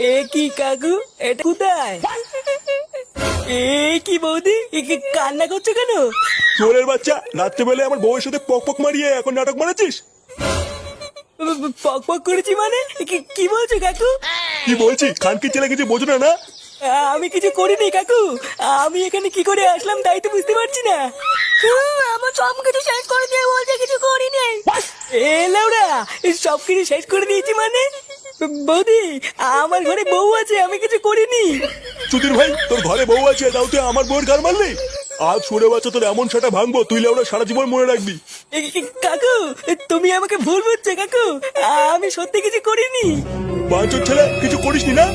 এ কি কাকু, এটা কোথায়? এ কি বৌদি, কান্না করছো কেন? চোরের বাচ্চা, রাত্রেবেলায় আমার বউয়ের সাথে পক পক মারিয়ে এখন নাটক মারাচ্ছিস? পক পক করেছি মানে? কি বলছো কাকু? কি বলছি, খানকির ছেলে কিছু বোঝো না না? আমি কিছু করিনি কাকু। আমি এখানে কি করে আসলাম তাই তো বুঝতে পারছি না। আমার সব কিছু শেষ করে দিয়ে বলছে কিছু করিনি। এ লেওড়া, সব কিছু শেষ করে দিয়েছি মানে? বৌদি, আমার ঘরে বউ আছে, আমি কিছু করিনি। সুধীর ভাই, তোর ঘরে বউ আছে, তাও তুই আমার বউয়ের গাল মারলি? আজ সরে বাচ্চা, তোর এমন সেটা ভাঙবো তুই লেওড়া সারা জীবন মনে রাখবি। কাকু, তুমি আমাকে ভুল বুঝছো কাকু। আমি সত্যি কিছু করিনি। বাঞ্চোর ছেলে, কিছু করিসনি না?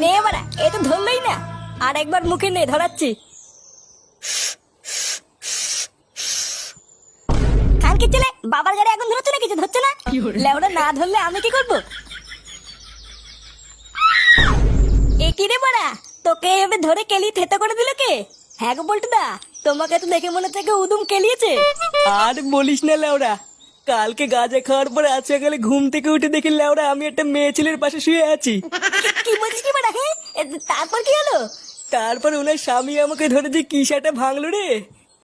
নে বাড়া, এ তো ধরলই না। আর একবার মুখে নে, ধরাচ্ছি। খানকির ছেলে, বাবার গাড়ি আগুন ধরছে না, কিছু ধরছে না। লেওড়া না ধরলে আমি কি করবো? এ কি রে বাড়া, তোকে এভাবে ধরে কেলি থেতো করে দিল কে? হ্যাঁ গো বল্টুদা, তোমাকে তো দেখে মনে হচ্ছে উদুম কেলিয়েছে। আর বলিস না লেওড়া, কালকে গাঁজা খাওয়ার পরে আজ সকালে ঘুম থেকে উঠে দেখি লেওড়া আমি একটা মেয়ে ছেলের পাশে শুয়ে আছি। কি বলছিস কি বাড়া? হ্যাঁ, তারপর কি হলো? তারপর ওনার স্বামী আমাকে ধরে যে কিসাটা ভাঙলো রে।